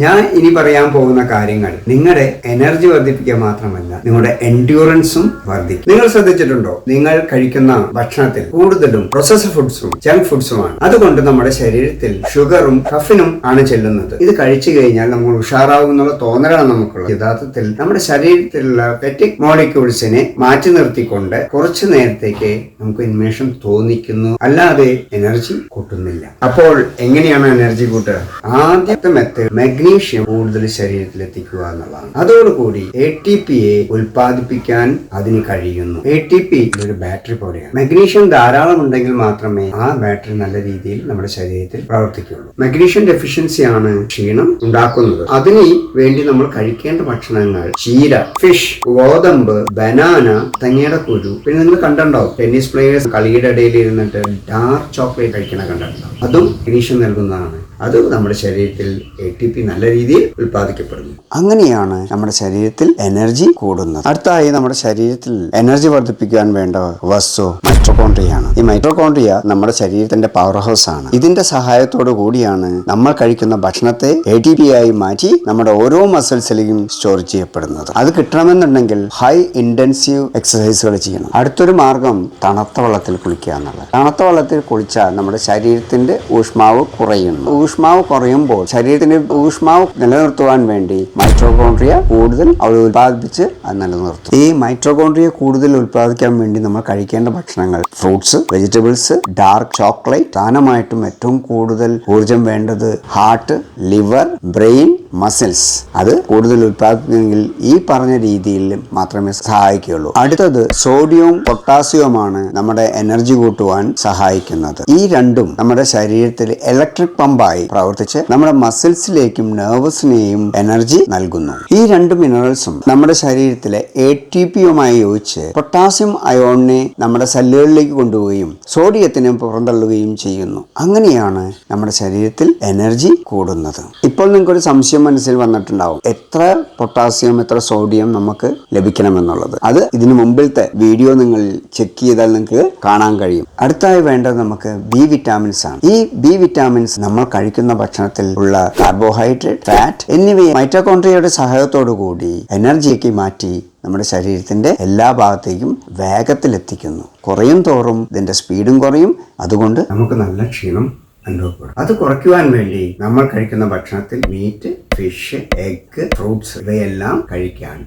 ഞാൻ ഇനി പറയാൻ പോകുന്ന കാര്യങ്ങൾ നിങ്ങളുടെ എനർജി വർദ്ധിപ്പിക്കുക മാത്രമല്ല, നിങ്ങളുടെ എൻഡ്യൂറൻസും വർദ്ധിക്കും. നിങ്ങൾ ശ്രദ്ധിച്ചിട്ടുണ്ടോ, നിങ്ങൾ കഴിക്കുന്ന ഭക്ഷണത്തിൽ കൂടുതലും പ്രോസസ്ഡ് ഫുഡ്സും ജങ്ക് ഫുഡ്സുമാണ്. അതുകൊണ്ട് നമ്മുടെ ശരീരത്തിൽ ഷുഗറും കഫിനും ആണ് ചെല്ലുന്നത്. ഇത് കഴിച്ചു കഴിഞ്ഞാൽ നമ്മൾ ഉഷാറാവും എന്നുള്ള തോന്നലാണ് നമുക്കുള്ളത്. യഥാർത്ഥത്തിൽ നമ്മുടെ ശരീരത്തിലുള്ള പെറ്റിക് മോളിക്യൂൾസിനെ മാറ്റി നിർത്തിക്കൊണ്ട് കുറച്ചു നേരത്തേക്ക് നമുക്ക് ഉന്മേഷം തോന്നിക്കുന്നു, അല്ലാതെ എനർജി കൂട്ടുന്നില്ല. അപ്പോൾ എങ്ങനെയാണ് എനർജി കൂട്ടുക? ആദ്യത്തെ മെത്തേഡ് മഗ്നീഷ്യം കൂടുതൽ ശരീരത്തിൽ എത്തിക്കുക എന്നുള്ളതാണ്. അതോടുകൂടി ATPയെ ഉൽപ്പാദിപ്പിക്കാൻ അതിന് കഴിയുന്നു. ATP ഒരു ബാറ്ററി പോലെയാണ്. മഗ്നീഷ്യം ധാരാളം ഉണ്ടെങ്കിൽ മാത്രമേ ആ ബാറ്ററി നല്ല രീതിയിൽ നമ്മുടെ ശരീരത്തിൽ പ്രവർത്തിക്കുകയുള്ളൂ. മഗ്നീഷ്യം ഡെഫിഷ്യൻസി ആണ് ക്ഷീണം ഉണ്ടാക്കുന്നത്. അതിന് വേണ്ടി നമ്മൾ കഴിക്കേണ്ട ഭക്ഷണങ്ങൾ ചീര, ഫിഷ്, ഗോതമ്പ്, ബനാന, തേങ്ങയുടെ കുരു. പിന്നെ നിങ്ങൾ കണ്ടിട്ടുണ്ടാവും ടെന്നീസ് പ്ലേയേഴ്സ് കളിയുടെ ഇടയിൽ ഇരുന്നിട്ട് ഡാർക്ക് ചോക്ലേറ്റ് കഴിക്കണ കണ്ടിട്ടുണ്ടാവും. അതും മഗ്നീഷ്യം നൽകുന്നതാണ്. അത് നമ്മുടെ ശരീരത്തിൽ ATP നല്ല രീതിയിൽ ഉൽപ്പാദിക്കപ്പെടുന്നു. അങ്ങനെയാണ് നമ്മുടെ ശരീരത്തിൽ എനർജി കൂടുന്നത്. അടുത്തായി നമ്മുടെ ശരീരത്തിൽ എനർജി വർദ്ധിപ്പിക്കാൻ വേണ്ട വസ്തു മൈറ്റോകോൺട്രിയയാണ്. ഈ മൈറ്റോകോൺട്രിയ നമ്മുടെ ശരീരത്തിന്റെ പവർ ഹൗസ് ആണ്. ഇതിന്റെ സഹായത്തോടു കൂടിയാണ് നമ്മൾ കഴിക്കുന്ന ഭക്ഷണത്തെ ATP ആയി മാറ്റി നമ്മുടെ ഓരോ മസിൽസിലേക്കും സ്റ്റോർ ചെയ്യപ്പെടുന്നത്. അത് കിട്ടണമെന്നുണ്ടെങ്കിൽ ഹൈ ഇന്റൻസീവ് എക്സസൈസുകൾ ചെയ്യണം. അടുത്തൊരു മാർഗം തണുത്ത വെള്ളത്തിൽ കുളിക്കുക എന്നുള്ളത്. തണുത്ത വെള്ളത്തിൽ കുളിച്ചാൽ നമ്മുടെ ശരീരത്തിന്റെ ഊഷ്മാവ് കുറയുന്നു. ഊഷ്മാവ് കുറയുമ്പോൾ ശരീരത്തിന്റെ ഊഷ്മാവ് നിലനിർത്തുവാൻ വേണ്ടി മൈറ്റോകോൺട്രിയ കൂടുതൽ ഉൽപ്പാദിപ്പിച്ച് അത് നിലനിർത്തും. ഈ മൈറ്റോകോൺട്രിയ കൂടുതൽ ഉൽപ്പാദിക്കാൻ വേണ്ടി നമ്മൾ കഴിക്കേണ്ട ഭക്ഷണങ്ങൾ ഫ്രൂട്ട്സ്, വെജിറ്റബിൾസ്, ഡാർക്ക് ചോക്ലേറ്റ്. പ്രധാനമായിട്ടും ഏറ്റവും കൂടുതൽ ഊർജം വേണ്ടത് ഹാർട്ട്, ലിവർ, ബ്രെയിൻ, മസിൽസ്. അത് കൂടുതൽ ഉൽപ്പാദിപ്പിക്കണമെങ്കിൽ ഈ പറഞ്ഞ രീതിയിൽ മാത്രമേ സഹായിക്കുകയുള്ളൂ. അടുത്തത് സോഡിയവും പൊട്ടാസ്യവുമാണ് നമ്മുടെ എനർജി കൂട്ടുവാൻ സഹായിക്കുന്നത്. ഈ രണ്ടും നമ്മുടെ ശരീരത്തിൽ ഇലക്ട്രിക് പമ്പായി പ്രവർത്തിച്ച് നമ്മുടെ മസിൽസിലേക്കും നെർവസിനെയും എനർജി നൽകുന്നു. ഈ രണ്ട് മിനറൽസും നമ്മുടെ ശരീരത്തിലെ ATPയുമായി യോജിച്ച് പൊട്ടാസ്യം അയോണിനെ നമ്മുടെ സെല്ലുകളിലേക്ക് കൊണ്ടുപോവുകയും സോഡിയത്തിനെ പുറന്തള്ളുകയും ചെയ്യുന്നു. അങ്ങനെയാണ് നമ്മുടെ ശരീരത്തിൽ എനർജി കൂടുന്നത്. ഇപ്പോൾ നിങ്ങൾക്കൊരു സംശയം മനസ്സിൽ വന്നിട്ടുണ്ടാവും, എത്ര പൊട്ടാസ്യം എത്ര സോഡിയം നമുക്ക് ലഭിക്കണമെന്നുള്ളത്. അത് ഇതിനു മുമ്പിലത്തെ വീഡിയോ നിങ്ങൾ ചെക്ക് ചെയ്താൽ നിങ്ങൾക്ക് കാണാൻ കഴിയും. അടുത്തായി വേണ്ടത് നമുക്ക് B വിറ്റാമിൻസ് ആണ്. ഈ B വിറ്റാമിൻസ് നമ്മൾ കഴിക്കുന്ന ഭക്ഷണത്തിൽ ഉള്ള കാർബോഹൈഡ്രേറ്റ്, ഫാറ്റ് എന്നിവയെ മൈറ്റോകോൺട്രിയയുടെ സഹായത്തോടു കൂടി എനർജിയാക്കി മാറ്റി നമ്മുടെ ശരീരത്തിന്റെ എല്ലാ ഭാഗത്തേക്കും വേഗത്തിൽ എത്തിക്കുന്നു. കുറയും തോറും ഇതിന്റെ സ്പീഡും കുറയും. അതുകൊണ്ട് നമുക്ക് നല്ല ക്ഷീണം അനുഭവപ്പെടും. അത് കുറയ്ക്കുവാൻ വേണ്ടി നമ്മൾ കഴിക്കുന്ന ഭക്ഷണത്തിൽ മീറ്റ്, ഫിഷ്, എഗ്, ഫ്രൂട്ട്സ് ഇവയെല്ലാം കഴിക്കാൻ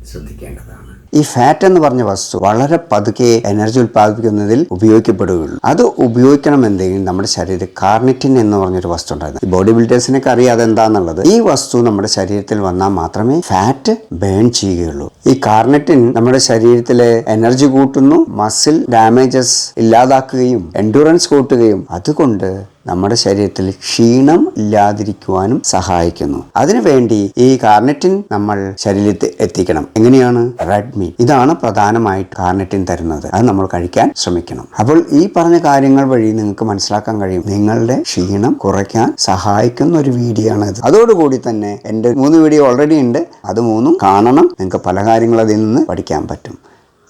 ശ്രദ്ധിക്കേണ്ടതാണ്. ഈ ഫാറ്റ് എന്ന് പറഞ്ഞ വസ്തു വളരെ പതുക്കെ എനർജി ഉൽപ്പാദിപ്പിക്കുന്നതിൽ ഉപയോഗിക്കപ്പെടുകയുള്ളൂ. അത് ഉപയോഗിക്കണമെങ്കിൽ നമ്മുടെ ശരീരത്തിൽ കാർണിറ്റിൻ എന്ന് പറഞ്ഞൊരു വസ്തു ഉണ്ടായിരുന്നു. ഈ ബോഡി ബിൽഡേഴ്സിനൊക്കെ അറിയാതെ എന്താണെന്നുള്ളത്. ഈ വസ്തു നമ്മുടെ ശരീരത്തിൽ വന്നാൽ മാത്രമേ ഫാറ്റ് ബേൺ ചെയ്യുകയുള്ളൂ. ഈ കാർണിറ്റിൻ നമ്മുടെ ശരീരത്തിലെ എനർജി കൂട്ടുന്നു, മസിൽ ഡാമേജസ് ഇല്ലാതാക്കുകയും എൻഡ്യൂറൻസ് കൂട്ടുകയും അതുകൊണ്ട് നമ്മുടെ ശരീരത്തിൽ ക്ഷീണം ഇല്ലാതിരിക്കുവാനും സഹായിക്കുന്നു. അതിനുവേണ്ടി ഈ കാർണിറ്റിൻ നമ്മൾ ശരീരത്തിൽ എത്തിക്കണം. എങ്ങനെയാണ്? Red meat. ഇതാണ് പ്രധാനമായിട്ട് കാർണിറ്റിൻ തരുന്നത്. അത് നമ്മൾ കഴിക്കാൻ ശ്രമിക്കണം. അപ്പോൾ ഈ പറഞ്ഞ കാര്യങ്ങൾ വഴി നിങ്ങൾക്ക് മനസ്സിലാക്കാൻ കഴിയും നിങ്ങളുടെ ക്ഷീണം കുറയ്ക്കാൻ സഹായിക്കുന്ന ഒരു വീഡിയോ ആണ് ഇത്. അതോടുകൂടി തന്നെ എൻ്റെ 3 വീഡിയോ ഓൾറെഡി ഉണ്ട്. അത് 3 കാണണം. നിങ്ങൾക്ക് പല കാര്യങ്ങളും അതിൽ നിന്ന് പഠിക്കാൻ പറ്റും.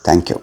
Thank you.